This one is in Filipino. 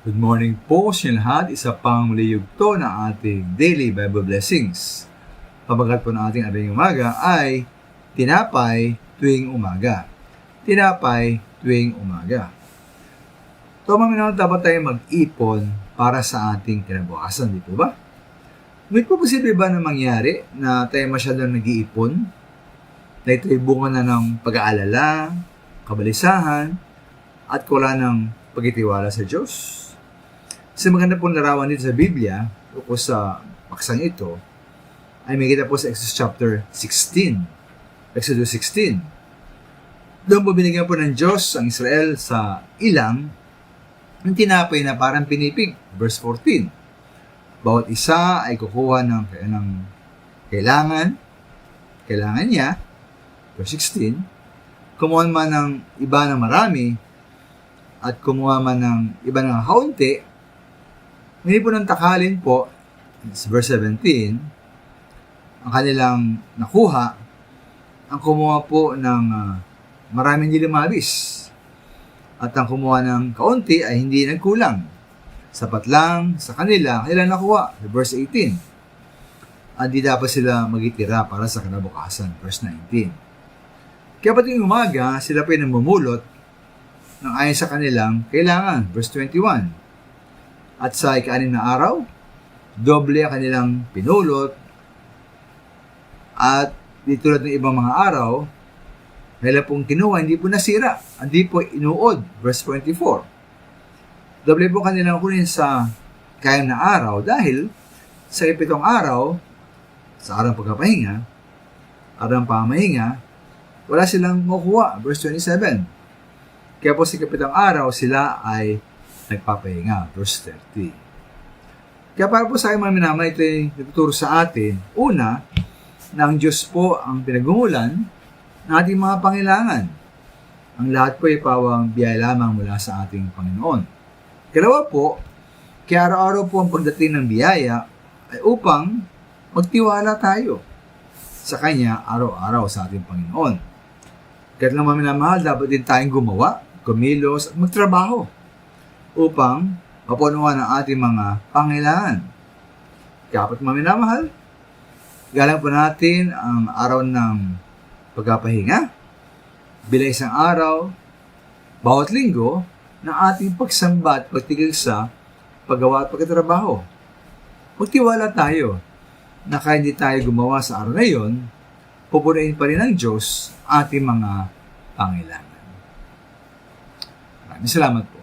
Good morning po sa lahat. Isa pang muli yugto ng ating Daily Bible Blessings. Pamagat po ng ating ating umaga ay tinapay tuwing umaga. Tinapay tuwing umaga. Ito mga dapat tayo mag-ipon para sa ating kinabukasan, di po ba? May posible ba na mangyari na tayo masyadong nag-iipon? Na ito'y bunga na ng pag-aalala, kabalisahan, at wala ng pagtitiwala sa Diyos? Sa maganda pong larawan dito sa Biblia, o sa paksang ito, ay may kita po sa Exodus chapter 16. Exodus 16. Doon po binigyan po ng Diyos ang Israel sa ilang ng tinapay na parang pinipig. Verse 14. Bawat isa ay kukuha ng kailangan niya. Verse 16. Kumuha man ng iba ng marami at kumuha man ng iba ng kaunti, hindi po nang takalin po, verse 17, ang kanilang nakuha, ang kumuha po ng maraming hindi lumabis. At ang kumuha ng kaunti ay hindi nagkulang. Sapat lang sa kanila nakuha. Verse 18. At di dapat sila magitira para sa kinabukasan. Verse 19. Kaya pati umaga, sila po ay namumulot ng ayon sa kanilang kailangan. Verse 21. At sa ika-6 na araw, doble ang kanilang pinulot. At dito tulad ng ibang mga araw, nila pong kinuha, hindi po nasira. Hindi po inuod. Verse 24. Doble po kanilang kunin sa ika-6 na araw dahil sa ika-7 araw, sa araw ng pagkapahinga, araw ng pamahinga, wala silang makuha. Verse 27. Kaya po sa ika-7 araw, sila ay nagpapahinga. Verse 30. Kaya para po sa aking mga minamay, ito ay natuturo sa atin, una, na ang Diyos po ang pinagmumulan ng ating mga pangailangan. Ang lahat po ay pawang biyaya lamang mula sa ating Panginoon. Kalawa po, kaya araw-araw po ang pagdating ng biyaya ay upang magtiwala tayo sa Kanya araw-araw sa ating Panginoon. Kaya lang mga minamahal, dapat din tayong gumawa, kumilos at magtrabaho upang mapunuan ang ating mga pangailangan. Kaya pat mga minamahal, galang po natin ang araw ng pagpapahinga bilang isang araw bawat linggo na ating pagsamba at pagtigil sa paggawa at pagtatrabaho. Magtiwala tayo na kahit hindi tayo gumawa sa araw na iyon, pupunuin pa rin ng Diyos ating mga pangailangan. Maraming salamat po.